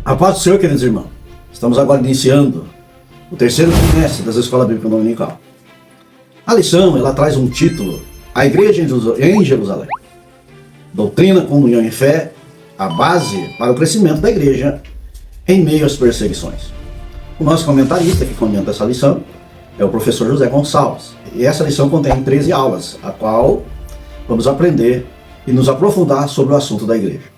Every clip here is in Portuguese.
A paz do Senhor, queridos irmãos. Estamos agora iniciando o terceiro trimestre das Escolas Bíblicas Dominical. A lição, ela traz um título: A Igreja em Jerusalém. Doutrina, comunhão e fé, a base para o crescimento da igreja em meio às perseguições. O nosso comentarista que comenta essa lição é o professor José Gonçalves. E essa lição contém 13 aulas, a qual vamos aprender e nos aprofundar sobre o assunto da igreja.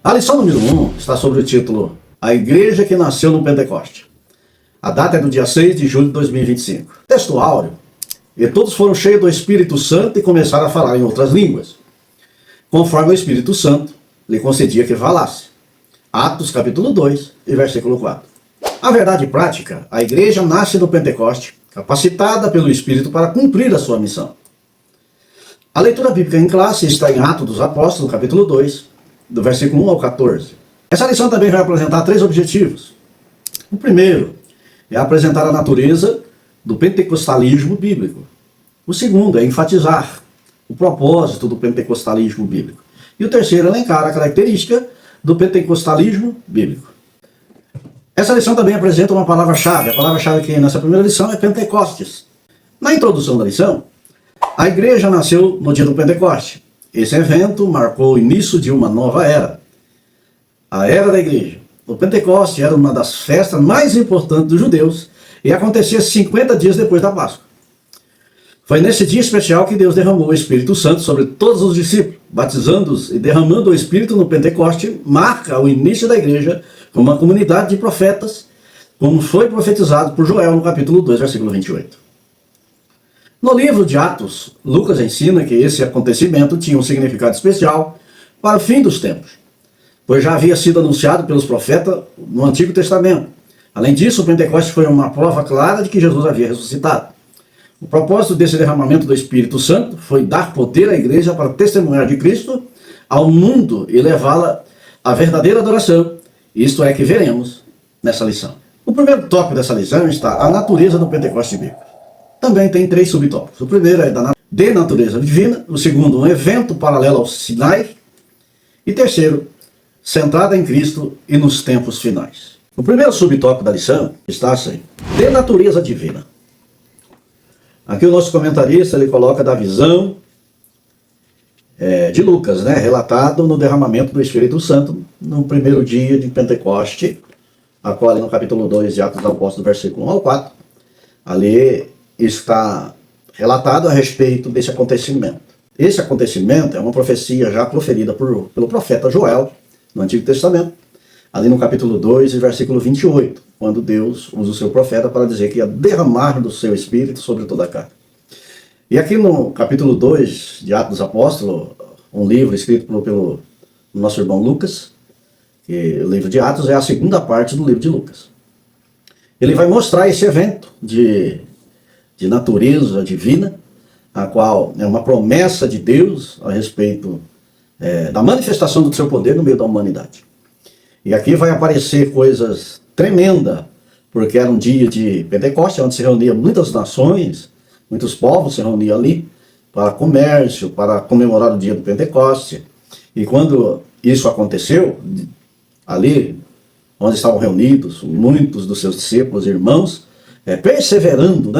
A lição número 1 está sobre o título A Igreja que Nasceu no Pentecoste. A data é do dia 6 de julho de 2025. Texto áureo. E todos foram cheios do Espírito Santo e começaram a falar em outras línguas, conforme o Espírito Santo lhe concedia que falasse. Atos capítulo 2 e versículo 4. A verdade prática: a igreja nasce no Pentecoste, capacitada pelo Espírito para cumprir a sua missão. A leitura bíblica em classe está em Atos dos Apóstolos, capítulo 2, do versículo 1 ao 14. Essa lição também vai apresentar 3 objetivos. O primeiro é apresentar a natureza do pentecostalismo bíblico. O segundo é enfatizar o propósito do pentecostalismo bíblico. E o terceiro é elencar a característica do pentecostalismo bíblico. Essa lição também apresenta uma palavra-chave. A palavra-chave aqui nessa primeira lição é Pentecostes. Na introdução da lição, a igreja nasceu no dia do Pentecoste. Esse evento marcou o início de uma nova era, a era da igreja. O Pentecoste era uma das festas mais importantes dos judeus e acontecia 50 dias depois da Páscoa. Foi nesse dia especial que Deus derramou o Espírito Santo sobre todos os discípulos, batizando-os e derramando o Espírito no Pentecoste, marca o início da igreja como uma comunidade de profetas, como foi profetizado por Joel no capítulo 2, versículo 28. No livro de Atos, Lucas ensina que esse acontecimento tinha um significado especial para o fim dos tempos, pois já havia sido anunciado pelos profetas no Antigo Testamento. Além disso, o Pentecostes foi uma prova clara de que Jesus havia ressuscitado. O propósito desse derramamento do Espírito Santo foi dar poder à igreja para testemunhar de Cristo ao mundo e levá-la à verdadeira adoração. Isto é que veremos nessa lição. O primeiro tópico dessa lição está a natureza do Pentecoste bíblico. Também tem 3 subtópicos. O primeiro é de natureza divina, o segundo, um evento paralelo ao Sinai, e terceiro, centrada em Cristo e nos tempos finais. O primeiro subtópico da lição está assim: de natureza divina. Aqui o nosso comentarista ele coloca da visão de Lucas, relatado no derramamento do Espírito Santo no primeiro dia de Pentecoste, a qual ali no capítulo 2 de Atos dos Apóstolos, versículo 1 ao 4, ali está relatado a respeito desse acontecimento. Esse acontecimento é uma profecia já proferida pelo profeta Joel no Antigo Testamento, ali no capítulo 2 e versículo 28, quando Deus usa o seu profeta para dizer que ia derramar do seu Espírito sobre toda a carne. E aqui no capítulo 2 de Atos dos Apóstolos, um livro escrito pelo nosso irmão Lucas, que o livro de Atos é a segunda parte do livro de Lucas. Ele vai mostrar esse evento de natureza divina, a qual é uma promessa de Deus a respeito da manifestação do seu poder no meio da humanidade. E aqui vai aparecer coisas tremendas, porque era um dia de Pentecostes, onde se reuniam muitas nações, muitos povos se reuniam ali para comércio, para comemorar o dia do Pentecoste. E quando isso aconteceu, ali onde estavam reunidos muitos dos seus discípulos e irmãos, perseverando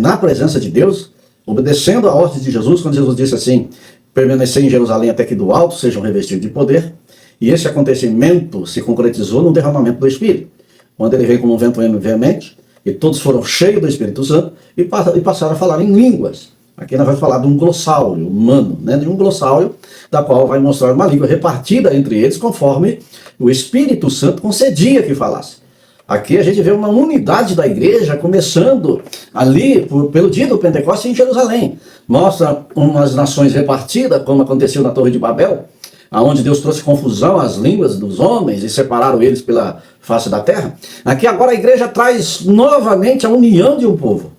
na presença de Deus, obedecendo a ordem de Jesus, quando Jesus disse assim: permanecer em Jerusalém até que do alto sejam revestidos de poder. E esse acontecimento se concretizou no derramamento do Espírito, quando ele veio como um vento veemente, e todos foram cheios do Espírito Santo e passaram a falar em línguas. Aqui nós vamos falar de um glossário humano, de um glossário da qual vai mostrar uma língua repartida entre eles, conforme o Espírito Santo concedia que falasse. Aqui a gente vê uma unidade da igreja começando ali pelo dia do Pentecostes em Jerusalém. Mostra umas nações repartidas, como aconteceu na Torre de Babel, onde Deus trouxe confusão às línguas dos homens e separaram eles pela face da terra. Aqui agora a igreja traz novamente a união de um povo,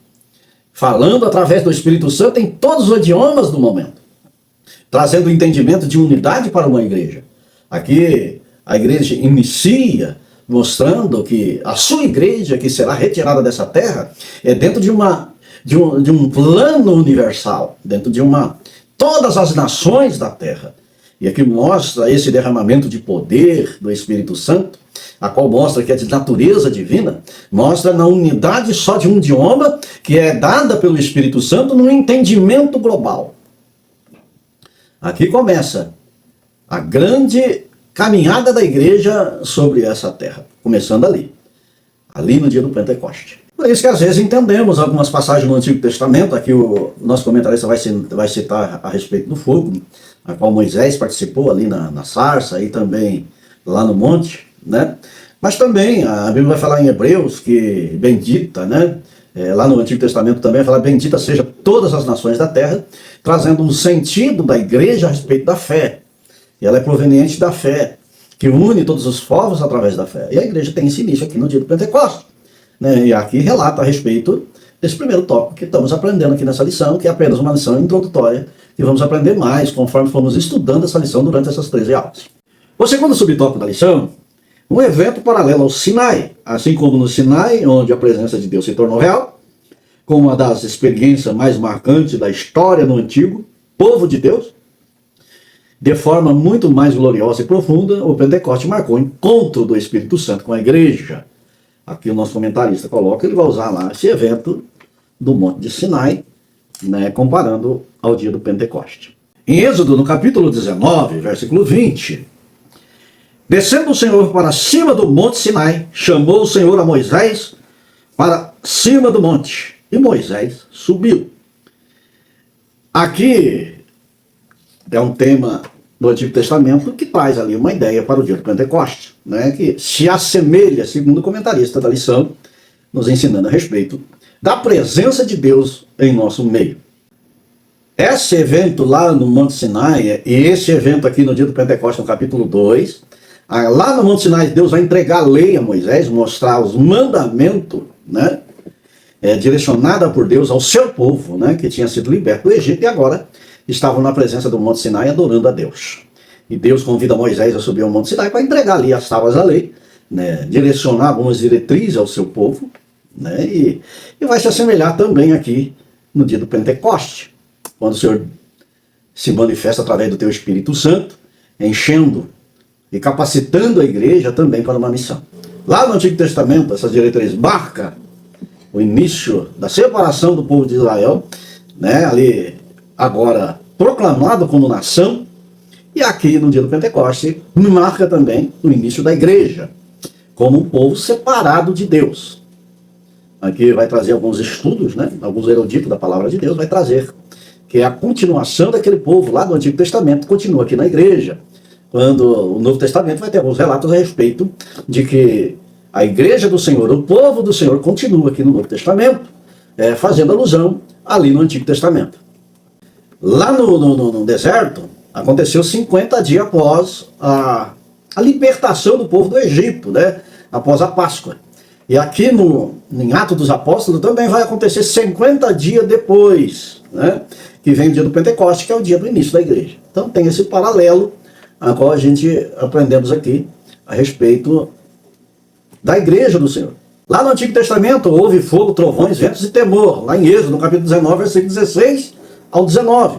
falando através do Espírito Santo em todos os idiomas do momento, trazendo o entendimento de unidade para uma igreja. Aqui a igreja inicia mostrando que a sua igreja, que será retirada dessa terra, é dentro de um plano universal, dentro de todas as nações da terra. e aqui mostra esse derramamento de poder do Espírito Santo, a qual mostra que é de natureza divina, mostra na unidade só de um idioma, que é dada pelo Espírito Santo no entendimento global. Aqui começa a grande caminhada da igreja sobre essa terra, começando ali no dia do Pentecoste. Por isso que às vezes entendemos algumas passagens do Antigo Testamento, aqui o nosso comentarista vai citar a respeito do fogo, a qual Moisés participou ali na sarça e também lá no monte, né? Mas também a Bíblia vai falar em Hebreus que bendita, né? Lá no Antigo Testamento também vai falar bendita seja todas as nações da terra, trazendo um sentido da igreja a respeito da fé. E ela é proveniente da fé, que une todos os povos através da fé. E a igreja tem esse início aqui no dia do Pentecostes, né? E aqui relata a respeito desse primeiro tópico que estamos aprendendo aqui nessa lição, que é apenas uma lição introdutória, e vamos aprender mais conforme formos estudando essa lição durante essas 13 aulas. O segundo subtópico da lição, um evento paralelo ao Sinai, assim como no Sinai, onde a presença de Deus se tornou real, como uma das experiências mais marcantes da história no antigo povo de Deus, de forma muito mais gloriosa e profunda, o Pentecoste marcou o encontro do Espírito Santo com a igreja. Aqui o nosso comentarista coloca, ele vai usar lá esse evento do Monte de Sinai, né, comparando ao dia do Pentecoste. Em Êxodo, no capítulo 19, versículo 20, descendo o Senhor para cima do Monte Sinai, chamou o Senhor a Moisés para cima do monte, e Moisés subiu. Aqui é um tema do Antigo Testamento que traz ali uma ideia para o dia do Pentecoste, né, que se assemelha, segundo o comentarista da lição, nos ensinando a respeito da presença de Deus em nosso meio. Esse evento lá no Monte Sinai, e esse evento aqui no dia do Pentecoste, no capítulo 2, lá no Monte Sinai Deus vai entregar a lei a Moisés, mostrar os mandamentos, né, direcionada por Deus ao seu povo, né, que tinha sido liberto do Egito e agora estavam na presença do Monte Sinai adorando a Deus. E Deus convida Moisés a subir ao Monte Sinai para entregar ali as tábuas da lei, né, direcionar algumas diretrizes ao seu povo, né, e vai se assemelhar também aqui no dia do Pentecoste, quando o Senhor se manifesta através do teu Espírito Santo, enchendo e capacitando a igreja também para uma missão. Lá no Antigo Testamento, essa diretriz marca o início da separação do povo de Israel, né, ali agora proclamado como nação, e aqui no dia do Pentecoste marca também o início da igreja, como um povo separado de Deus. Aqui vai trazer alguns estudos, né, alguns eruditos da palavra de Deus, vai trazer que é a continuação daquele povo lá do Antigo Testamento, continua aqui na igreja, quando o Novo Testamento vai ter alguns relatos a respeito de que a igreja do Senhor, o povo do Senhor, continua aqui no Novo Testamento, fazendo alusão ali no Antigo Testamento. Lá no deserto, aconteceu 50 dias após a libertação do povo do Egito, né? Após a Páscoa. E aqui em Atos dos Apóstolos também vai acontecer 50 dias depois, né? Que vem o dia do Pentecoste, que é o dia do início da igreja. Então tem esse paralelo a qual a gente aprendemos aqui a respeito da igreja do Senhor. Lá no Antigo Testamento houve fogo, trovões, ventos e temor. Lá em Êxodo, no capítulo 19, versículo 16 ao 19.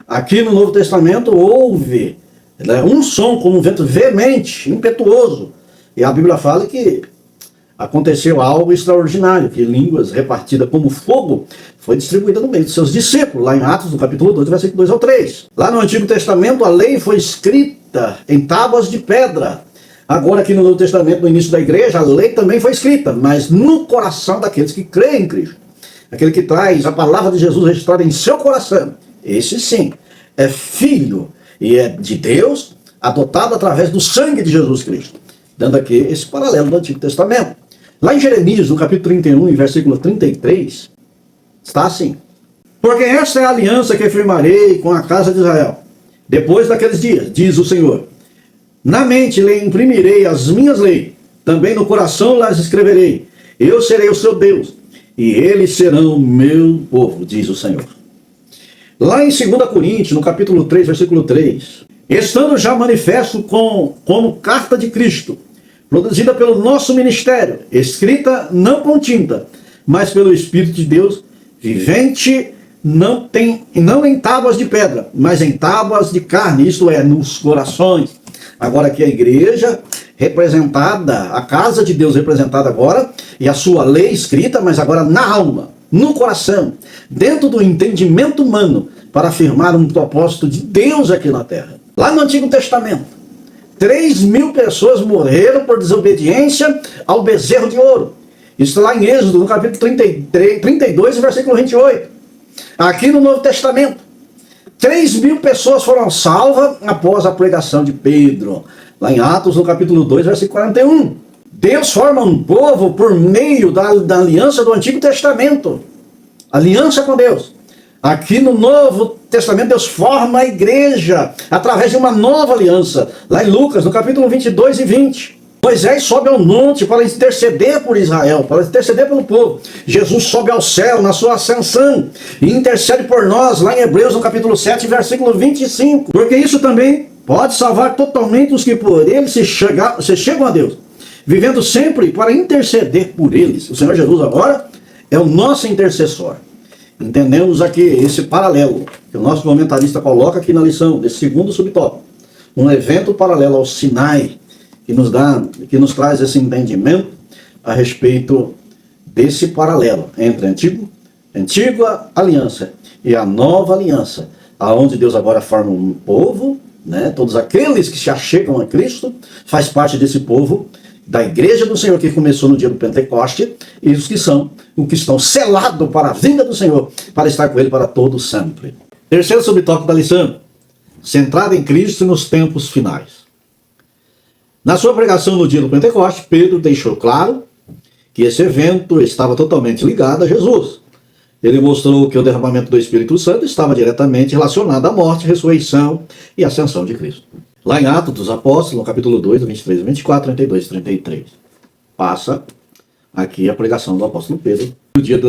Aqui no Novo Testamento houve, né, um som como um vento veemente, impetuoso. E a Bíblia fala que aconteceu algo extraordinário, que línguas repartidas como fogo foi distribuída no meio dos seus discípulos, lá em Atos, no capítulo 2, versículo 2 ao 3. Lá no Antigo Testamento a lei foi escrita em tábuas de pedra. Agora aqui no Novo Testamento, no início da igreja, a lei também foi escrita, mas no coração daqueles que creem em Cristo. Aquele que traz a palavra de Jesus registrada em seu coração. Esse sim, é filho e é de Deus, adotado através do sangue de Jesus Cristo. Dando aqui esse paralelo do Antigo Testamento. Lá em Jeremias, no capítulo 31, em versículo 33, está assim: porque esta é a aliança que firmarei com a casa de Israel. Depois daqueles dias, diz o Senhor, na mente lhe imprimirei as minhas leis, também no coração las escreverei. Eu serei o seu Deus, e eles serão meu povo, diz o Senhor. Lá em 2 Coríntios, no capítulo 3, versículo 3, estando já manifesto como carta de Cristo, produzida pelo nosso ministério, escrita não com tinta, mas pelo Espírito de Deus, vivente não em tábuas de pedra, mas em tábuas de carne, isto é, nos corações. Agora aqui a igreja representada, a casa de Deus representada agora, e a sua lei escrita, mas agora na alma, no coração, dentro do entendimento humano, para afirmar um propósito de Deus aqui na terra. Lá no Antigo Testamento, 3.000 pessoas morreram por desobediência ao bezerro de ouro. Isso lá em Êxodo, no capítulo 32, versículo 28. Aqui no Novo Testamento, 3.000 pessoas foram salvas após a pregação de Pedro. Lá em Atos, no capítulo 2, versículo 41. Deus forma um povo por meio da aliança do Antigo Testamento. Aliança com Deus. Aqui no Novo Testamento, Deus forma a igreja através de uma nova aliança. Lá em Lucas, no capítulo 22 e 20. Moisés sobe ao monte para interceder por Israel, para interceder pelo povo. Jesus sobe ao céu na sua ascensão e intercede por nós, lá em Hebreus, no capítulo 7, versículo 25. Porque isso também pode salvar totalmente os que por ele se chegam a Deus, vivendo sempre para interceder por eles. O Senhor Jesus agora é o nosso intercessor. Entendemos aqui esse paralelo que o nosso comentarista coloca aqui na lição, desse segundo subtópico. Um evento paralelo ao Sinai, que nos traz esse entendimento a respeito desse paralelo entre a antiga aliança e a nova aliança, aonde Deus agora forma um povo, né? Todos aqueles que se achegam a Cristo faz parte desse povo da igreja do Senhor que começou no dia do Pentecoste, e os que estão selados para a vinda do Senhor, para estar com Ele para todo sempre. Terceiro subtópico da lição, centrado em Cristo nos tempos finais. Na sua pregação no dia do Pentecoste, Pedro deixou claro que esse evento estava totalmente ligado a Jesus. Ele mostrou que o derramamento do Espírito Santo estava diretamente relacionado à morte, ressurreição e ascensão de Cristo. Lá em Atos dos Apóstolos, no capítulo 2, 23, 24, 32 e 33, passa aqui a pregação do apóstolo Pedro, no dia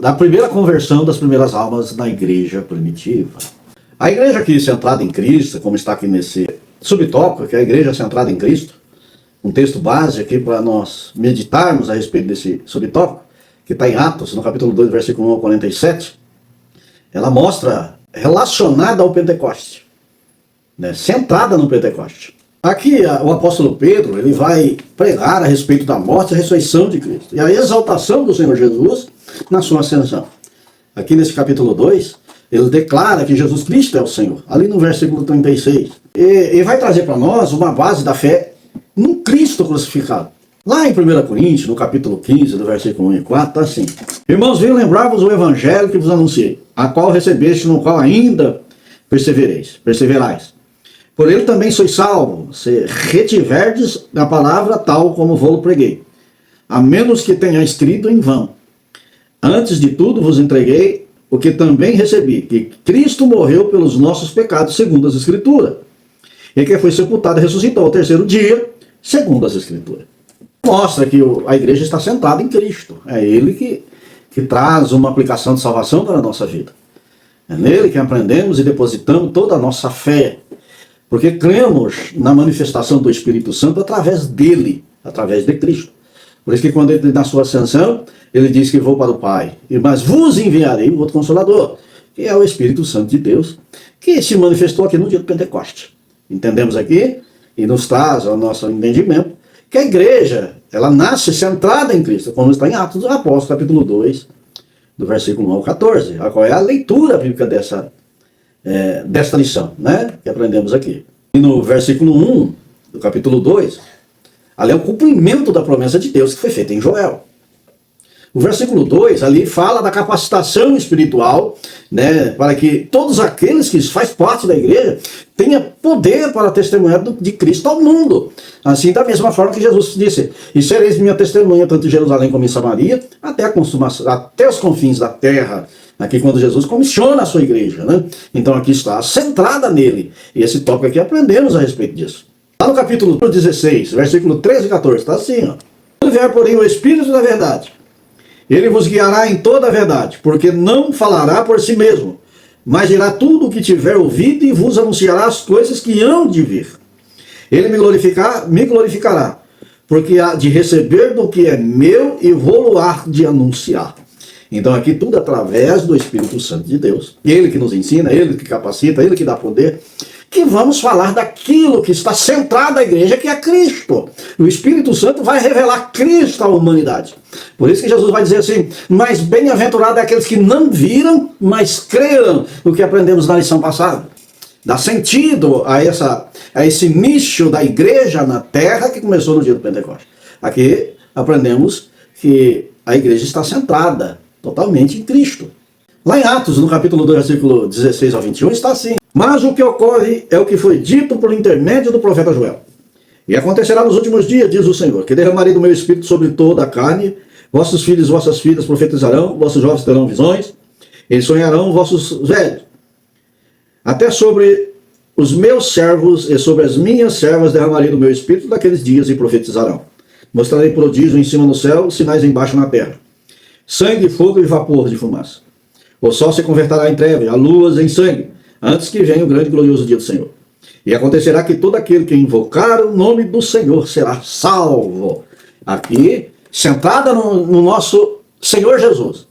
da primeira conversão das primeiras almas na igreja primitiva. A igreja aqui centrada em Cristo, como está aqui nesse subtópico, que é a igreja centrada em Cristo, um texto base aqui para nós meditarmos a respeito desse subtópico, que está em Atos, no capítulo 2, versículo 1 ao 47, ela mostra relacionada ao Pentecoste, né, centrada no Pentecoste. Aqui o apóstolo Pedro, ele vai pregar a respeito da morte e ressurreição de Cristo, e a exaltação do Senhor Jesus na sua ascensão. Aqui nesse capítulo 2, ele declara que Jesus Cristo é o Senhor, ali no versículo 36. E vai trazer para nós uma base da fé no Cristo crucificado. Lá em 1 Coríntios, no capítulo 15, do versículo 1 e 4, está assim: Irmãos, venho lembrar-vos o evangelho que vos anunciei, a qual recebeste, no qual ainda perseverais. Por ele também sois salvos, se retiverdes a palavra tal como vou-lo preguei, a menos que tenha escrito em vão. Antes de tudo vos entreguei o que também recebi, que Cristo morreu pelos nossos pecados, segundo as Escrituras, e que foi sepultado e ressuscitou ao terceiro dia, segundo as Escrituras. Mostra que a igreja está sentada em Cristo. É Ele que traz uma aplicação de salvação para a nossa vida. É nele que aprendemos e depositamos toda a nossa fé, porque cremos na manifestação do Espírito Santo através dele, através de Cristo. Por isso que quando ele, na sua ascensão, ele diz que vou para o Pai, mas vos enviarei um outro Consolador, que é o Espírito Santo de Deus, que se manifestou aqui no dia do Pentecoste. Entendemos aqui, e nos traz ao nosso entendimento, que a igreja, ela nasce centrada em Cristo, como está em Atos dos Apóstolos, capítulo 2, do versículo 1 ao 14. Qual é a leitura bíblica desta lição, né, que aprendemos aqui. E no versículo 1 do capítulo 2, ali é o cumprimento da promessa de Deus que foi feita em Joel. O versículo 2 ali fala da capacitação espiritual, né, para que todos aqueles que fazem parte da igreja tenham poder para testemunhar de Cristo ao mundo. Assim, da mesma forma que Jesus disse: e sereis minha testemunha tanto em Jerusalém como em Samaria, até os confins da terra. Aqui quando Jesus comissiona a sua igreja, né? Então aqui está centrada nele. E esse tópico aqui aprendemos a respeito disso. Lá no capítulo 16, versículo 13 e 14, está assim, ó: quando vier, porém, o Espírito da verdade, ele vos guiará em toda a verdade, porque não falará por si mesmo, mas dirá tudo o que tiver ouvido e vos anunciará as coisas que hão de vir. Ele me glorificará, porque há de receber do que é meu e vou-lo há de anunciar. Então aqui tudo através do Espírito Santo de Deus. Ele que nos ensina, ele que capacita, ele que dá poder. Que vamos falar daquilo que está centrado na igreja, que é Cristo. O Espírito Santo vai revelar Cristo à humanidade. Por isso que Jesus vai dizer assim, mas bem-aventurado é aqueles que não viram, mas creram no que aprendemos na lição passada. Dá sentido a esse início da igreja na terra que começou no dia do Pentecostes. Aqui aprendemos que a igreja está centrada totalmente em Cristo. Lá em Atos, no capítulo 2, versículo 16 ao 21, está assim. Mas o que ocorre é o que foi dito por intermédio do profeta Joel. E acontecerá nos últimos dias, diz o Senhor, que derramarei do meu espírito sobre toda a carne, vossos filhos e vossas filhas profetizarão, vossos jovens terão visões, eles sonharão, vossos velhos. Até sobre os meus servos e sobre as minhas servas derramarei do meu espírito daqueles dias e profetizarão. Mostrarei prodígio em cima no céu, sinais embaixo na terra. Sangue, fogo e vapor de fumaça. O sol se converterá em trevas, a lua em sangue, antes que venha o grande e glorioso dia do Senhor. E acontecerá que todo aquele que invocar o nome do Senhor será salvo. Aqui, sentada no nosso Senhor Jesus,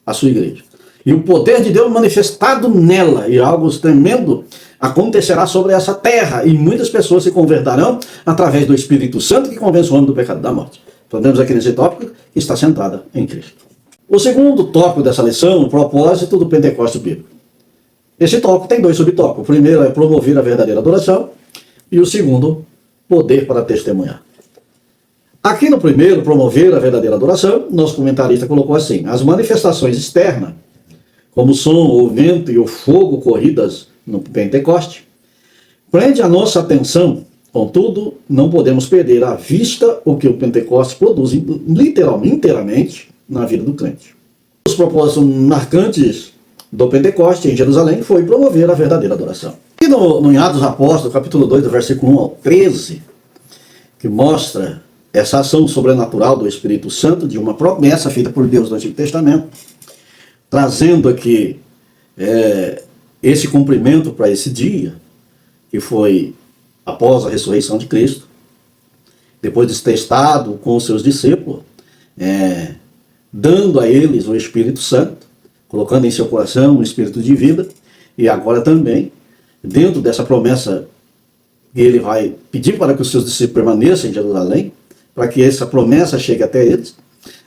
a sua igreja. E o poder de Deus manifestado nela, e algo tremendo acontecerá sobre essa terra, e muitas pessoas se converterão através do Espírito Santo que convence o homem do pecado e da morte. Então, aqui nesse tópico que está centrada em Cristo. O segundo tópico dessa lição, o propósito do Pentecostes bíblico. Esse tópico tem dois subtópicos. O primeiro é promover a verdadeira adoração e o segundo, poder para testemunhar. Aqui no primeiro, promover a verdadeira adoração, nosso comentarista colocou assim, as manifestações externas, como o som, o vento e o fogo corridas no Pentecoste, prende a nossa atenção, contudo, não podemos perder à vista o que o Pentecoste produz literalmente, inteiramente, na vida do crente. Os propósitos marcantes do Pentecoste em Jerusalém foi promover a verdadeira adoração. E no Atos dos Apóstolos, capítulo 2, do versículo 1 ao 13, que mostra essa ação sobrenatural do Espírito Santo, de uma promessa feita por Deus no Antigo Testamento, trazendo aqui esse cumprimento para esse dia, que foi após a ressurreição de Cristo, depois de ter estado com os seus discípulos, dando a eles o Espírito Santo, colocando em seu coração um espírito de vida, e agora também, dentro dessa promessa que ele vai pedir para que os seus discípulos permaneçam em Jerusalém, para que essa promessa chegue até eles,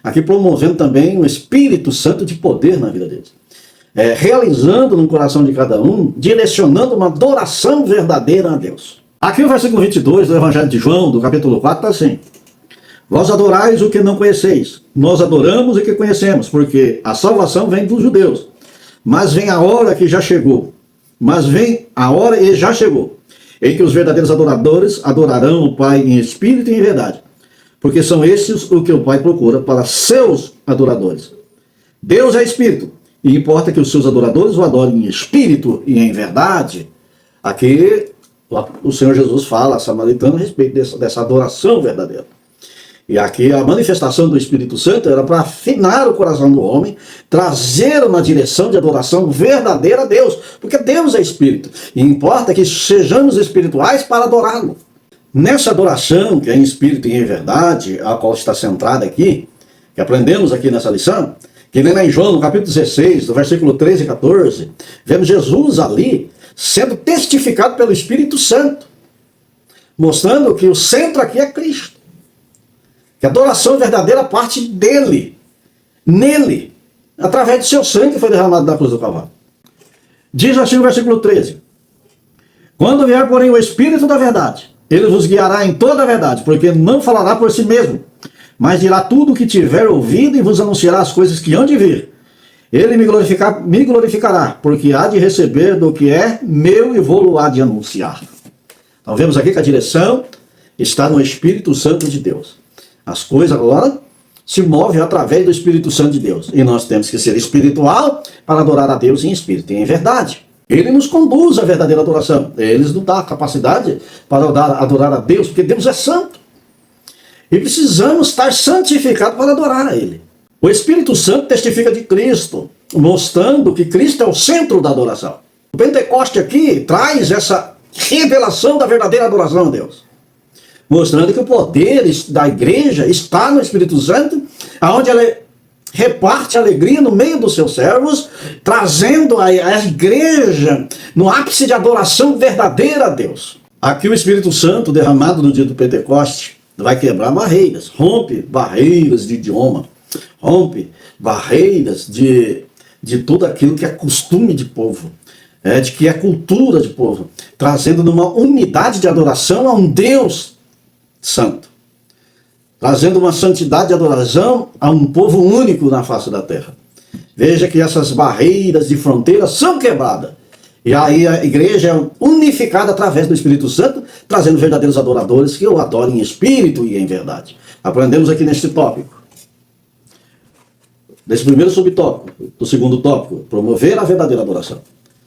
aqui promovendo também um Espírito Santo de poder na vida deles, realizando no coração de cada um, direcionando uma adoração verdadeira a Deus. Aqui o versículo 22 do Evangelho de João, do capítulo 4, está assim, vós adorais o que não conheceis, nós adoramos o que conhecemos, porque a salvação vem dos judeus. Mas vem a hora que já chegou, em que os verdadeiros adoradores adorarão o Pai em espírito e em verdade, porque são esses o que o Pai procura para seus adoradores. Deus é espírito, e importa que os seus adoradores o adorem em espírito e em verdade. Aqui o Senhor Jesus fala a samaritano a respeito dessa adoração verdadeira. E aqui a manifestação do Espírito Santo era para afinar o coração do homem, trazer uma direção de adoração verdadeira a Deus, porque Deus é Espírito, e importa que sejamos espirituais para adorá-lo. Nessa adoração, que é em espírito e em verdade, a qual está centrada aqui, que aprendemos aqui nessa lição, que vem lá em João, no capítulo 16, do versículo 13 e 14, vemos Jesus ali sendo testificado pelo Espírito Santo, mostrando que o centro aqui é Cristo. Que a adoração verdadeira parte dele, nele, através de seu sangue que foi derramado na cruz do Calvário. Diz assim o versículo 13, quando vier, porém, o Espírito da verdade, ele vos guiará em toda a verdade, porque não falará por si mesmo, mas dirá tudo o que tiver ouvido e vos anunciará as coisas que hão de vir. Ele me glorificará, porque há de receber do que é meu e vou-lo há de anunciar. Então vemos aqui que a direção está no Espírito Santo de Deus. As coisas agora se movem através do Espírito Santo de Deus. E nós temos que ser espiritual para adorar a Deus em espírito e em verdade. Ele nos conduz à verdadeira adoração. Ele nos dá a capacidade para adorar a Deus, porque Deus é santo. E precisamos estar santificados para adorar a Ele. O Espírito Santo testifica de Cristo, mostrando que Cristo é o centro da adoração. O Pentecoste aqui traz essa revelação da verdadeira adoração a Deus, mostrando que o poder da igreja está no Espírito Santo, onde ela reparte alegria no meio dos seus servos, trazendo a igreja no ápice de adoração verdadeira a Deus. Aqui o Espírito Santo, derramado no dia do Pentecoste, vai quebrar barreiras, rompe barreiras de idioma, rompe barreiras de tudo aquilo que é costume de povo, de que é cultura de povo, trazendo numa unidade de adoração a um Deus santo, trazendo uma santidade de adoração a um povo único na face da terra. Veja que essas barreiras de fronteira são quebradas. E aí a igreja é unificada através do Espírito Santo, trazendo verdadeiros adoradores que o adorem em espírito e em verdade. Aprendemos aqui neste tópico. Desse primeiro subtópico, do segundo tópico, promover a verdadeira adoração.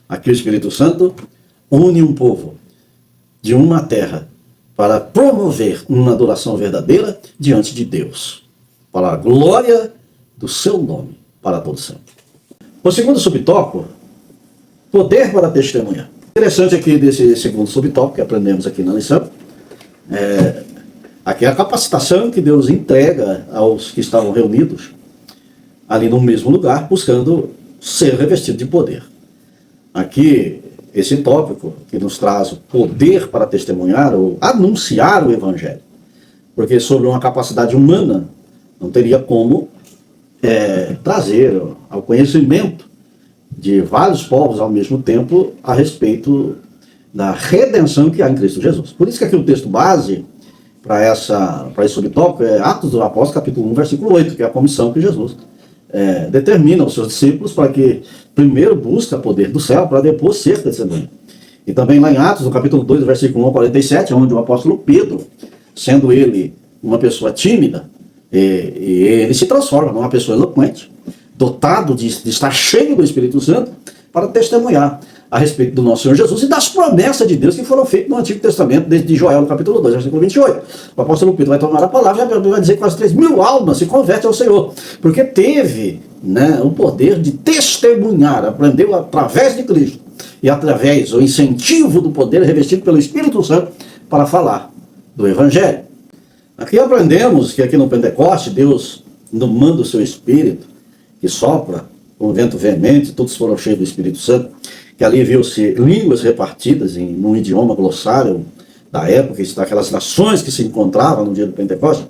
Aqui o Espírito Santo une um povo de uma terra para promover uma adoração verdadeira diante de Deus, para a glória do seu nome, para todo sempre. O segundo subtópico, poder para testemunhar. Interessante aqui desse segundo subtópico que aprendemos aqui na lição, aqui é a capacitação que Deus entrega aos que estavam reunidos ali no mesmo lugar, buscando ser revestido de poder. Aqui, esse tópico que nos traz o poder para testemunhar ou anunciar o Evangelho. Porque sobre uma capacidade humana, não teria como trazer ao conhecimento de vários povos ao mesmo tempo a respeito da redenção que há em Cristo Jesus. Por isso que aqui o texto base para esse subtópico é Atos dos Apóstolos, capítulo 1, versículo 8, que é a comissão que Jesus determina aos seus discípulos para que primeiro busque o poder do céu para depois ser testemunha. E também lá em Atos, no capítulo 2, versículo 1 ao 47, onde o apóstolo Pedro, sendo ele uma pessoa tímida, ele se transforma numa pessoa eloquente, dotado de estar cheio do Espírito Santo, para testemunhar a respeito do nosso Senhor Jesus e das promessas de Deus que foram feitas no Antigo Testamento, desde Joel, no capítulo 2, versículo 28. O apóstolo Pedro vai tomar a palavra e vai dizer que quase 3.000 almas se convertem ao Senhor, porque teve o poder de testemunhar, aprendeu através de Cristo e através do incentivo do poder revestido pelo Espírito Santo para falar do Evangelho. Aqui aprendemos que aqui no Pentecoste, Deus não manda o seu Espírito, que sopra com o vento veemente, todos foram cheios do Espírito Santo, que ali viu-se línguas repartidas num idioma glossário da época, daquelas nações que se encontravam no dia do Pentecostes.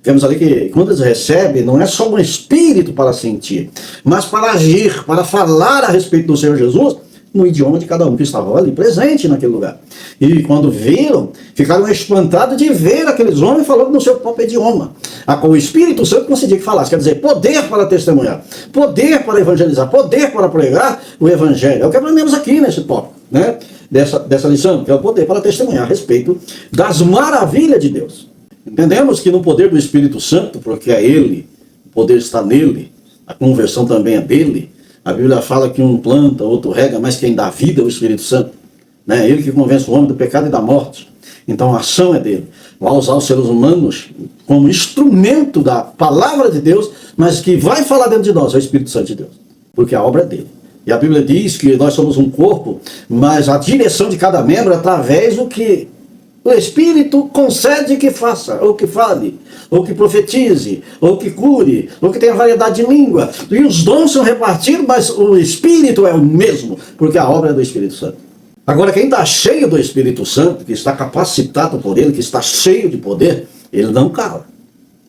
Vemos ali que quando eles recebem, não é só um espírito para sentir, mas para agir, para falar a respeito do Senhor Jesus, no idioma de cada um que estava ali presente naquele lugar. E quando viram, ficaram espantados de ver aqueles homens falando no seu próprio idioma. O Espírito Santo conseguia que falasse, quer dizer, poder para testemunhar, poder para evangelizar, poder para pregar o Evangelho. É o que aprendemos aqui nesse tópico, dessa lição, que é o poder para testemunhar a respeito das maravilhas de Deus. Entendemos que no poder do Espírito Santo, porque é Ele, o poder está nele, a conversão também é dele. A Bíblia fala que um planta, outro rega, mas quem dá vida é o Espírito Santo. Ele que convence o homem do pecado e da morte. Então a ação é dele. Vai usar os seres humanos como instrumento da palavra de Deus, mas que vai falar dentro de nós é o Espírito Santo de Deus. Porque a obra é dele. E a Bíblia diz que nós somos um corpo, mas a direção de cada membro é através do que o Espírito concede que faça, ou que fale, ou que profetize, ou que cure, ou que tenha variedade de língua. E os dons são repartidos, mas o Espírito é o mesmo, porque a obra é do Espírito Santo. Agora, quem está cheio do Espírito Santo, que está capacitado por ele, que está cheio de poder, ele não cala.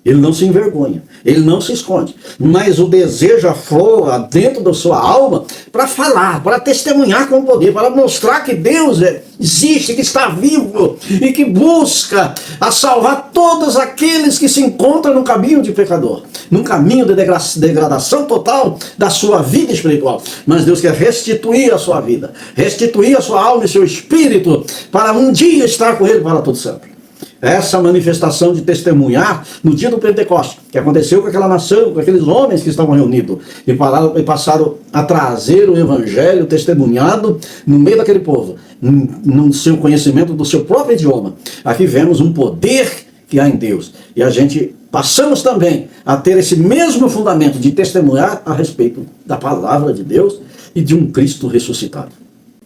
Ele não se envergonha, ele não se esconde, mas o desejo aflora dentro da sua alma para falar, para testemunhar com poder, para mostrar que Deus existe, que está vivo e que busca a salvar todos aqueles que se encontram no caminho de pecador, num caminho de degradação total da sua vida espiritual. Mas Deus quer restituir a sua vida, restituir a sua alma e seu espírito para um dia estar com ele para todo sempre. Essa manifestação de testemunhar no dia do Pentecostes, que aconteceu com aquela nação, com aqueles homens que estavam reunidos e passaram a trazer o Evangelho testemunhado no meio daquele povo, no seu conhecimento do seu próprio idioma. Aqui vemos um poder que há em Deus. E a gente passamos também a ter esse mesmo fundamento de testemunhar a respeito da palavra de Deus e de um Cristo ressuscitado.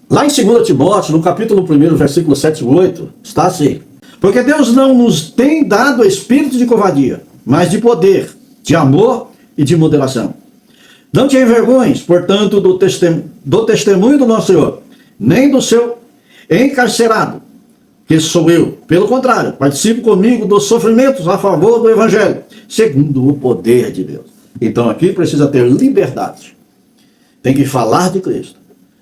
Lá em 2 Timóteo, no capítulo 1, versículo 7 e 8, está assim: porque Deus não nos tem dado espírito de covardia, mas de poder, de amor e de moderação. Não te envergonhes, portanto, do testemunho do nosso Senhor, nem do seu encarcerado, que sou eu. Pelo contrário, participe comigo dos sofrimentos a favor do Evangelho, segundo o poder de Deus. Então aqui precisa ter liberdade. Tem que falar de Cristo,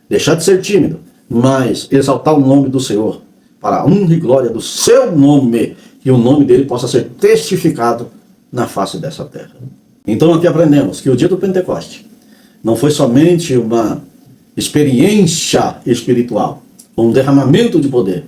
deixar de ser tímido, mas exaltar o nome do Senhor, para a honra e glória do seu nome, que o nome dele possa ser testificado na face dessa terra. Então aqui aprendemos que o dia do Pentecoste não foi somente uma experiência espiritual, um derramamento de poder,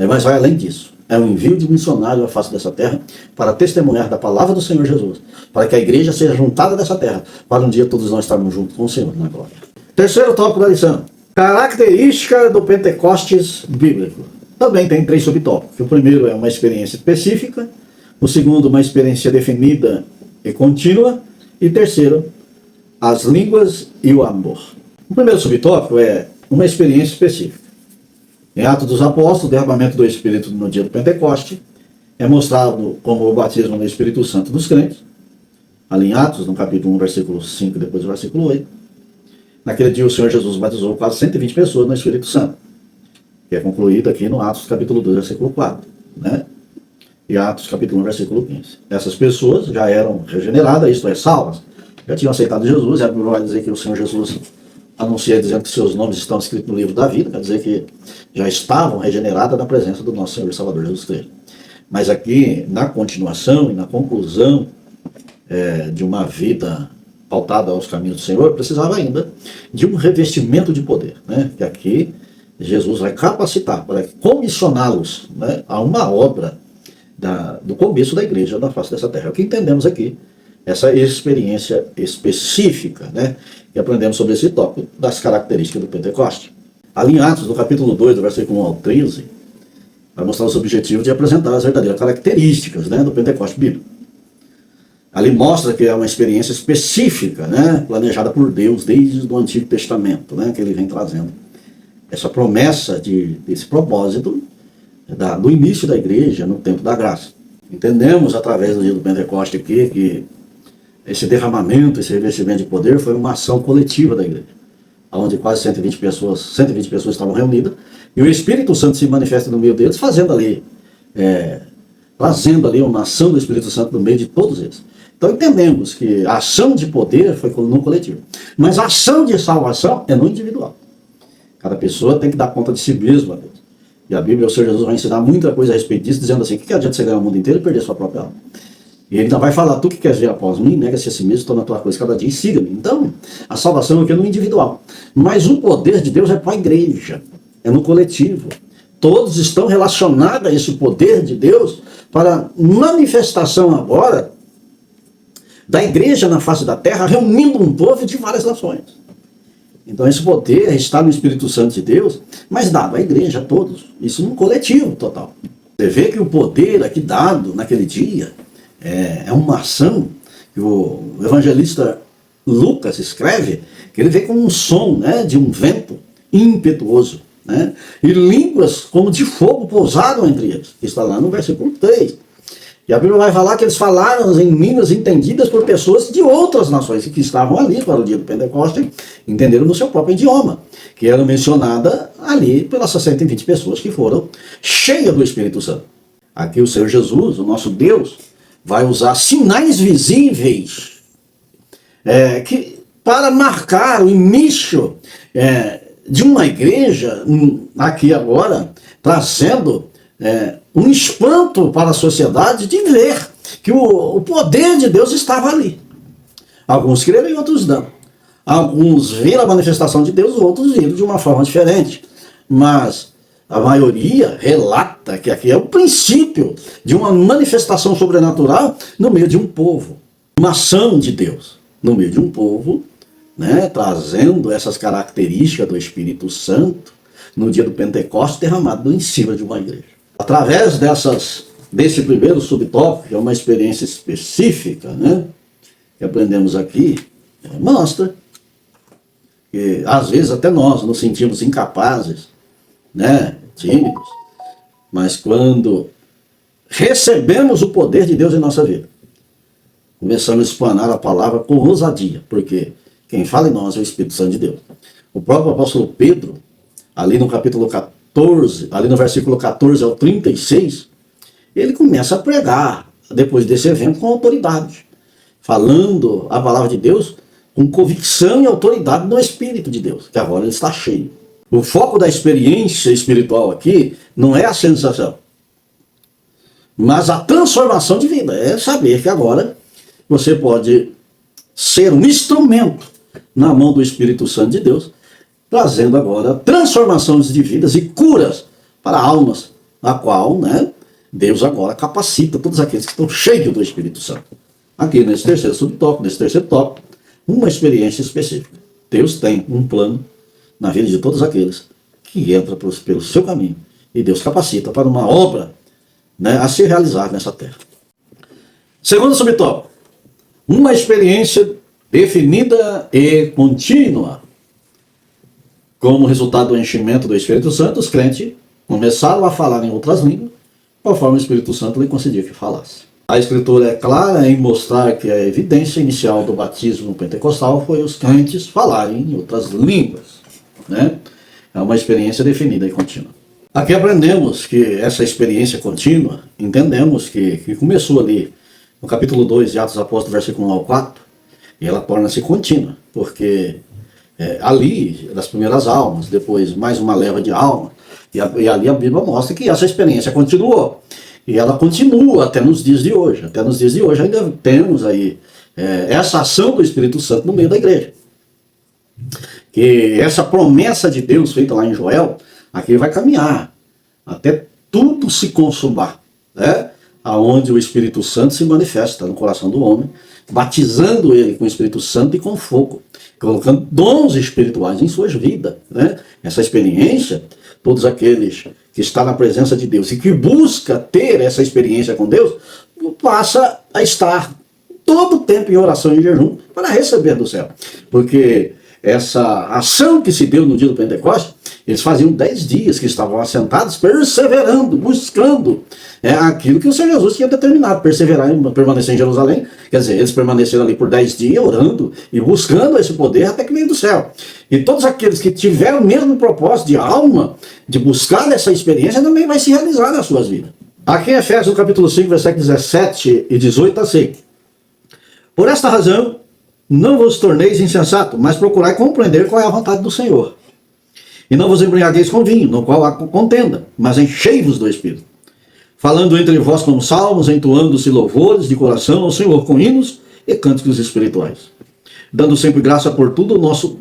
mas vai além disso. É um envio de missionário à face dessa terra para testemunhar da palavra do Senhor Jesus, para que a igreja seja juntada dessa terra, para um dia todos nós estarmos juntos com o Senhor na glória. Terceiro tópico da lição: característica do Pentecostes bíblico. Também tem 3 subtópicos. O primeiro é uma experiência específica, o segundo, uma experiência definida e contínua, e terceiro, as línguas e o amor. O primeiro subtópico é uma experiência específica. Em Atos dos Apóstolos, o derramamento do Espírito no dia do Pentecoste é mostrado como o batismo no Espírito Santo dos crentes, ali em Atos, no capítulo 1, versículo 5, depois do versículo 8. Naquele dia o Senhor Jesus batizou quase 120 pessoas no Espírito Santo, que é concluído aqui no Atos capítulo 2, versículo 4, né? E Atos capítulo 1, versículo 15. Essas pessoas já eram regeneradas, isto é, salvas, já tinham aceitado Jesus, e a Bíblia vai dizer que o Senhor Jesus anuncia dizendo que seus nomes estão escritos no livro da vida, quer dizer que já estavam regeneradas na presença do nosso Senhor e Salvador Jesus Cristo. Mas aqui, na continuação e na conclusão de uma vida pautada aos caminhos do Senhor, precisava ainda de um revestimento de poder, né? Que aqui Jesus vai capacitar para comissioná-los, né, a uma obra do começo da igreja na face dessa terra. É o que entendemos aqui, essa experiência específica, né? E aprendemos sobre esse tópico das características do Pentecoste. Ali em Atos, no capítulo 2, do versículo 1 ao 13, vai mostrar os objetivos de apresentar as verdadeiras características, né, do Pentecoste bíblico. Ali mostra que é uma experiência específica, né, planejada por Deus desde o Antigo Testamento, né, que ele vem trazendo. Essa promessa desse propósito do início da igreja no tempo da graça. Entendemos através do dia do Pentecoste aqui que esse derramamento, esse revestimento de poder foi uma ação coletiva da igreja, onde quase 120 pessoas estavam reunidas, e o Espírito Santo se manifesta no meio deles, trazendo ali uma ação do Espírito Santo no meio de todos eles. Então entendemos que a ação de poder foi no coletivo, mas a ação de salvação é no individual. Cada pessoa tem que dar conta de si mesma a Deus. E a Bíblia, o Senhor Jesus vai ensinar muita coisa a respeito disso, dizendo assim: que adianta você ganhar o mundo inteiro e perder sua própria alma? E ele ainda vai falar: tu que queres vir após mim, nega-se a si mesmo, torna a tua coisa cada dia e siga-me. Então, a salvação aqui é no individual. Mas o poder de Deus é para a igreja, é no coletivo. Todos estão relacionados a esse poder de Deus para manifestação agora da igreja na face da terra, reunindo um povo de várias nações. Então esse poder está no Espírito Santo de Deus, mas dado à igreja, a todos. Isso num coletivo total. Você vê que o poder aqui dado naquele dia é uma ação que o evangelista Lucas escreve, que ele vê com um som, né, de um vento impetuoso, né, e línguas como de fogo pousaram entre eles. Está lá no versículo 3. E a Bíblia vai falar que eles falaram em línguas entendidas por pessoas de outras nações que estavam ali para o dia do Pentecoste, entenderam no seu próprio idioma, que eram mencionadas ali pelas 120 pessoas que foram cheias do Espírito Santo. Aqui o Senhor Jesus, o nosso Deus, vai usar sinais visíveis para marcar o início de uma igreja, aqui agora, trazendo um espanto para a sociedade de ver que o poder de Deus estava ali. Alguns creram e outros não. Alguns viram a manifestação de Deus, outros viram de uma forma diferente. Mas a maioria relata que aqui é o princípio de uma manifestação sobrenatural no meio de um povo. Uma ação de Deus no meio de um povo, né, trazendo essas características do Espírito Santo no dia do Pentecostes derramado em cima de uma igreja. Através desse primeiro subtópico, que é uma experiência específica, né, que aprendemos aqui, mostra que às vezes até nós nos sentimos incapazes, né, tímidos, mas quando recebemos o poder de Deus em nossa vida, começamos a explanar a palavra com ousadia, porque quem fala em nós é o Espírito Santo de Deus. O próprio apóstolo Pedro, ali no capítulo 14, ali no versículo 14 ao 36, ele começa a pregar, depois desse evento, com autoridade, falando a palavra de Deus com convicção e autoridade no Espírito de Deus, que agora ele está cheio. O foco da experiência espiritual aqui não é a sensação, mas a transformação de vida. É saber que agora você pode ser um instrumento na mão do Espírito Santo de Deus, trazendo agora transformações de vidas e curas para almas, a qual, né, Deus agora capacita todos aqueles que estão cheios do Espírito Santo. Aqui nesse terceiro subtópico, nesse terceiro tópico, uma experiência específica. Deus tem um plano na vida de todos aqueles que entram pelo seu caminho. E Deus capacita para uma obra, né, a ser realizada nessa terra. Segundo subtópico, uma experiência definida e contínua. Como resultado do enchimento do Espírito Santo, os crentes começaram a falar em outras línguas, conforme o Espírito Santo lhe concedia que falasse. A Escritura é clara em mostrar que a evidência inicial do batismo pentecostal foi os crentes falarem em outras línguas, né? É uma experiência definida e contínua. Aqui aprendemos que essa experiência contínua, entendemos que começou ali no capítulo 2 de Atos dos Apóstolos, versículo 1 ao 4, e ela torna-se contínua, porque ali, das primeiras almas, depois mais uma leva de almas, e ali a Bíblia mostra que essa experiência continuou. E ela continua até nos dias de hoje. Até nos dias de hoje ainda temos aí essa ação do Espírito Santo no meio da igreja. Que essa promessa de Deus feita lá em Joel, aqui vai caminhar até tudo se consumar, né? Aonde o Espírito Santo se manifesta no coração do homem, batizando ele com o Espírito Santo e com fogo, colocando dons espirituais em suas vidas, né? Essa experiência, todos aqueles que estão na presença de Deus e que busca ter essa experiência com Deus, passa a estar todo o tempo em oração e jejum para receber do céu. Porque essa ação que se deu no dia do Pentecostes, eles faziam 10 dias que estavam assentados, perseverando, buscando aquilo que o Senhor Jesus tinha determinado, permanecer em Jerusalém. Quer dizer, eles permaneceram ali por 10 dias, orando e buscando esse poder até que veio do céu. E todos aqueles que tiveram o mesmo propósito de alma, de buscar essa experiência, também vai se realizar nas suas vidas. Aqui em Efésios, capítulo 5, versículos 17 e 18, está assim: por esta razão, não vos torneis insensato, mas procurai compreender qual é a vontade do Senhor. E não vos embriagueis com vinho, no qual há contenda, mas enchei-vos do Espírito, falando entre vós com salmos, entoando-se louvores de coração ao Senhor com hinos e cânticos espirituais, dando sempre graça por tudo ao nosso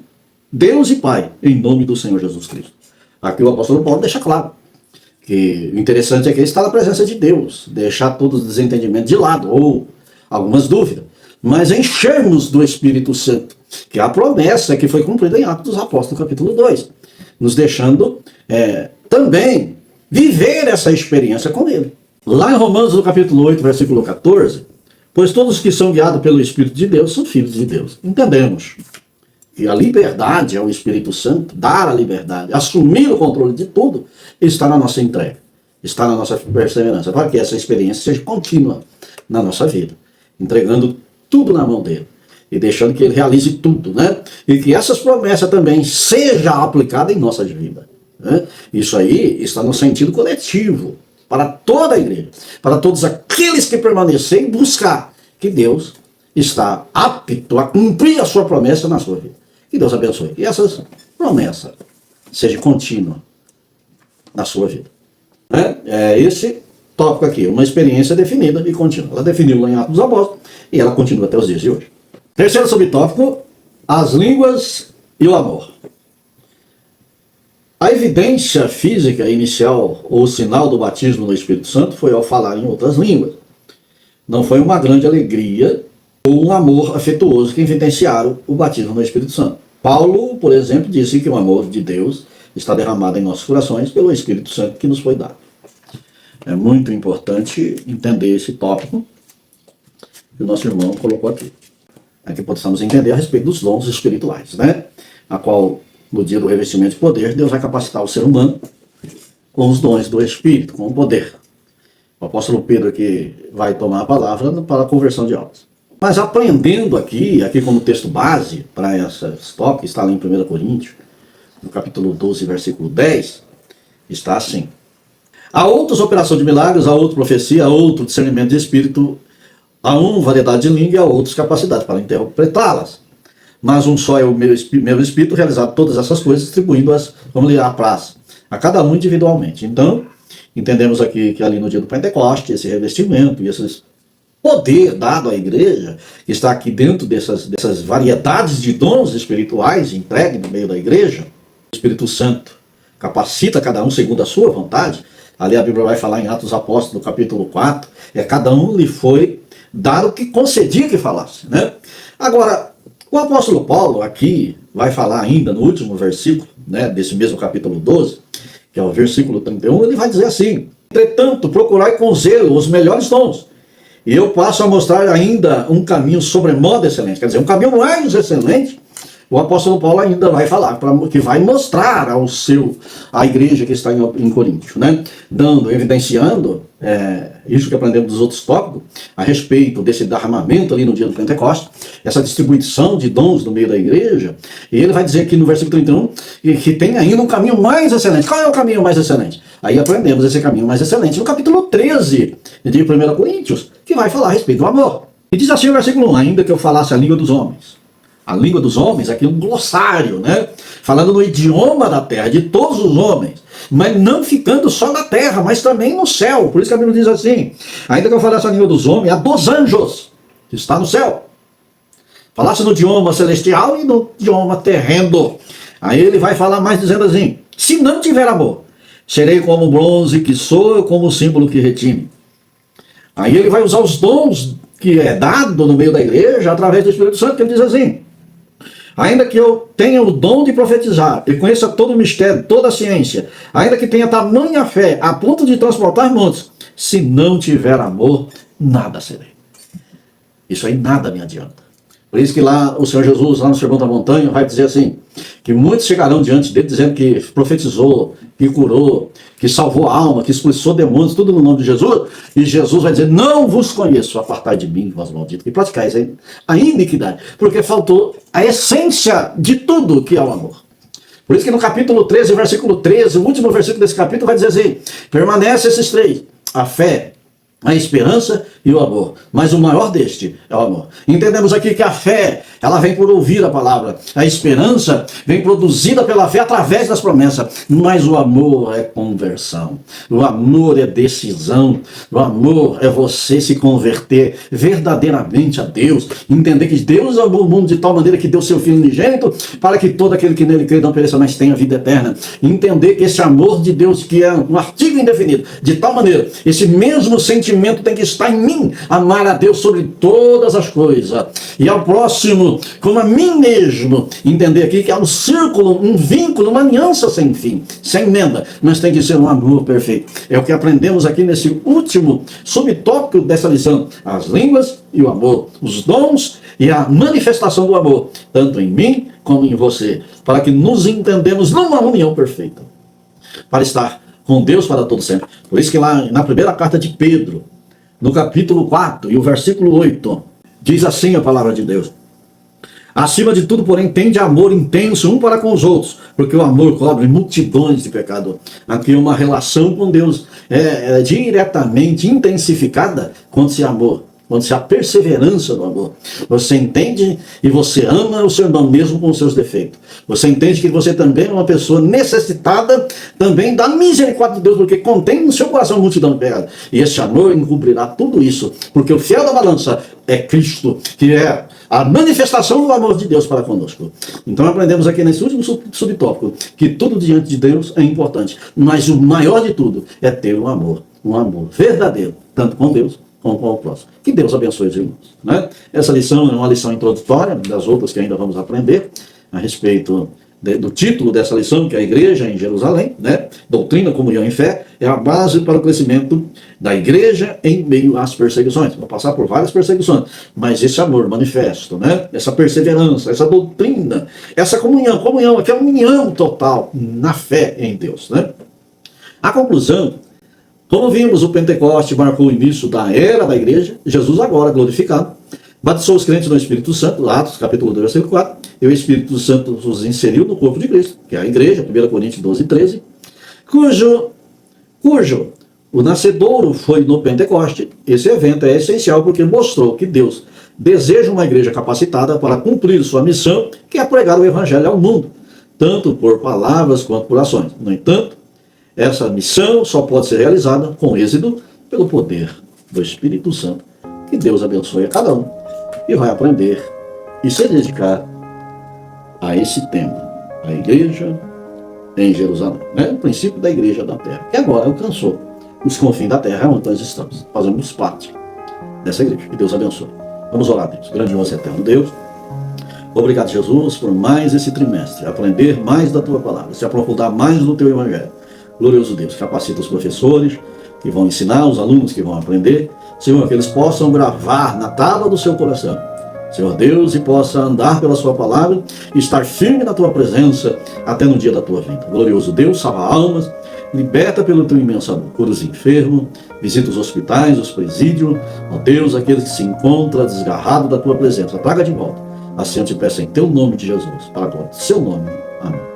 Deus e Pai, em nome do Senhor Jesus Cristo. Aqui o apóstolo Paulo deixa claro que o interessante é que ele está na presença de Deus, deixar todos os desentendimentos de lado, ou algumas dúvidas, mas enchermos do Espírito Santo, que é a promessa que foi cumprida em Atos dos Apóstolos, capítulo 2, nos deixando também viver essa experiência com ele. Lá em Romanos, no capítulo 8, versículo 14, pois todos que são guiados pelo Espírito de Deus são filhos de Deus. Entendemos que a liberdade é o Espírito Santo, dar a liberdade, assumir o controle de tudo, está na nossa entrega, está na nossa perseverança, para que essa experiência seja contínua na nossa vida, entregando tudo na mão dele e deixando que ele realize tudo, né? E que essas promessas também sejam aplicadas em nossas vidas, né? Isso aí está no sentido coletivo, para toda a igreja, para todos aqueles que permanecerem e buscar que Deus está apto a cumprir a sua promessa na sua vida. Que Deus abençoe. E essas promessas sejam contínuas na sua vida. Né? É esse tópico aqui, uma experiência definida e contínua. Ela definiu lá em Atos dos Apóstolos e ela continua até os dias de hoje. Terceiro subtópico, as línguas e o amor. A evidência física inicial ou sinal do batismo no Espírito Santo foi ao falar em outras línguas. Não foi uma grande alegria ou um amor afetuoso que evidenciaram o batismo no Espírito Santo. Paulo, por exemplo, disse que o amor de Deus está derramado em nossos corações pelo Espírito Santo que nos foi dado. É muito importante entender esse tópico que o nosso irmão colocou aqui. Aqui possamos entender a respeito dos dons espirituais, né? A qual, no dia do revestimento de poder, Deus vai capacitar o ser humano com os dons do Espírito, com o poder. O apóstolo Pedro aqui vai tomar a palavra para a conversão de almas. Mas aprendendo aqui como texto base para essa tópico, está lá em 1 Coríntios, no capítulo 12, versículo 10, está assim. Há outras operações de milagres, há outra profecia, há outro discernimento de espírito, há uma variedade de língua e há outras capacidades para interpretá-las. Mas um só é o meu espírito realizar todas essas coisas, distribuindo-as como lhe apraz, a cada um individualmente. Então, entendemos aqui que ali no dia do Pentecoste, esse revestimento e esse poder dado à igreja, que está aqui dentro dessas variedades de dons espirituais entregues no meio da igreja, o Espírito Santo capacita cada um segundo a sua vontade. Ali a Bíblia vai falar em Atos dos Apóstolos, no capítulo 4, cada um lhe foi dado o que concedia que falasse, né? Agora, o apóstolo Paulo aqui vai falar ainda no último versículo, né, desse mesmo capítulo 12, que é o versículo 31, ele vai dizer assim: entretanto, procurai com zelo os melhores dons, e eu passo a mostrar ainda um caminho sobremodo excelente, quer dizer, um caminho mais excelente. O apóstolo Paulo ainda vai falar, que vai mostrar à igreja que está em Coríntios, né? Evidenciando isso que aprendemos dos outros tópicos, a respeito desse derramamento ali no dia do Pentecoste, essa distribuição de dons no meio da igreja. E ele vai dizer aqui no versículo 31 que tem ainda um caminho mais excelente. Qual é o caminho mais excelente? Aí aprendemos esse caminho mais excelente no capítulo 13 de 1 Coríntios, que vai falar a respeito do amor. E diz assim o versículo 1: ainda que eu falasse a língua dos homens. A língua dos homens, aqui é um glossário, né? Falando no idioma da terra, de todos os homens, mas não ficando só na terra, mas também no céu. Por isso que a Bíblia diz assim: ainda que eu falasse a língua dos homens, a dos anjos, que está no céu. Falasse no idioma celestial e no idioma terreno. Aí ele vai falar mais dizendo assim: se não tiver amor, serei como o bronze que soa, como o símbolo que retine. Aí ele vai usar os dons que é dado no meio da igreja através do Espírito Santo, que ele diz assim: ainda que eu tenha o dom de profetizar e conheça todo o mistério, toda a ciência, ainda que tenha tamanha fé a ponto de transportar montes, se não tiver amor, nada serei. Isso aí nada me adianta. Por isso que lá o Senhor Jesus, lá no Sermão da Montanha, vai dizer assim, que muitos chegarão diante dele dizendo que profetizou, que curou, que salvou a alma, que expulsou demônios, tudo no nome de Jesus, e Jesus vai dizer: não vos conheço, apartai de mim, vós malditos, que praticais a iniquidade, porque faltou a essência de tudo que é o amor. Por isso que no capítulo 13, versículo 13, o último versículo desse capítulo vai dizer assim: permanece esses três, a fé, a esperança e o amor. Mas o maior deste é o amor. Entendemos aqui que a fé, ela vem por ouvir a palavra. A esperança vem produzida pela fé através das promessas. Mas o amor é conversão. O amor é decisão. O amor é você se converter verdadeiramente a Deus. Entender que Deus amou o mundo de tal maneira que deu seu Filho unigênito para que todo aquele que nele crê não pereça, mas tenha vida eterna. Entender que esse amor de Deus, que é um artigo indefinido, de tal maneira, esse mesmo sentimento tem que estar em mim, amar a Deus sobre todas as coisas e ao próximo como a mim mesmo. Entender aqui que há um círculo, um vínculo, uma aliança sem fim, sem emenda, mas tem que ser um amor perfeito. É o que aprendemos aqui nesse último subtópico dessa lição: as línguas e o amor, os dons e a manifestação do amor, tanto em mim como em você, para que nos entendamos numa união perfeita, para estar com Deus para todo sempre. Por isso que lá na primeira carta de Pedro, no capítulo 4 e o versículo 8, diz assim a palavra de Deus: acima de tudo, porém, tende amor intenso um para com os outros, porque o amor cobre multidões de pecados. Aqui uma relação com Deus é diretamente intensificada quando se há amor, quando se há perseverança no amor. Você entende e você ama o seu irmão mesmo com os seus defeitos. Você entende que você também é uma pessoa necessitada também da misericórdia de Deus, porque contém no seu coração multidão de pecados. E esse amor encobrirá tudo isso, porque o fiel da balança é Cristo, que é a manifestação do amor de Deus para conosco. Então aprendemos aqui nesse último subtópico que tudo diante de Deus é importante, mas o maior de tudo é ter um amor verdadeiro, tanto com Deus como com o próximo. Que Deus abençoe os irmãos, né? Essa lição é uma lição introdutória das outras que ainda vamos aprender a respeito do título dessa lição, que é a igreja em Jerusalém, né? Doutrina, comunhão e fé, é a base para o crescimento da igreja em meio às perseguições. Vou passar por várias perseguições, mas esse amor manifesto, né? Essa perseverança, essa doutrina, essa comunhão, aqui é uma união total na fé em Deus, né? A conclusão: como vimos, o Pentecoste marcou o início da era da igreja. Jesus agora glorificado Batizou os crentes no Espírito Santo, Atos capítulo 2, versículo 4, e o Espírito Santo os inseriu no corpo de Cristo, que é a igreja, 1 Coríntios 12, 13, cujo o nascedouro foi no Pentecoste. Esse evento é essencial porque mostrou que Deus deseja uma igreja capacitada para cumprir sua missão, que é pregar o Evangelho ao mundo, tanto por palavras quanto por ações. No entanto, essa missão só pode ser realizada com êxito pelo poder do Espírito Santo. Que Deus abençoe a cada um e vai aprender e se dedicar a esse tema, a igreja em Jerusalém, né? O princípio da igreja da terra, que agora alcançou os confins da terra, onde nós estamos. Fazemos parte dessa igreja. Que Deus abençoe. Vamos orar, Deus. Grandioso e eterno Deus. Obrigado, Jesus, por mais esse trimestre, aprender mais da Tua palavra, se aprofundar mais no Teu Evangelho. Glorioso Deus, capacita os professores que vão ensinar, os alunos que vão aprender. Senhor, que eles possam gravar na tábua do seu coração, Senhor Deus, e possa andar pela sua palavra e estar firme na tua presença até no dia da tua vinda. Glorioso Deus, salva almas, liberta pelo teu imenso amor, cura os enfermos, visita os hospitais, os presídios, ó Deus, aqueles que se encontram desgarrados da tua presença, traga de volta. Assim eu te peço em teu nome de Jesus, para a glória do seu nome. Amém.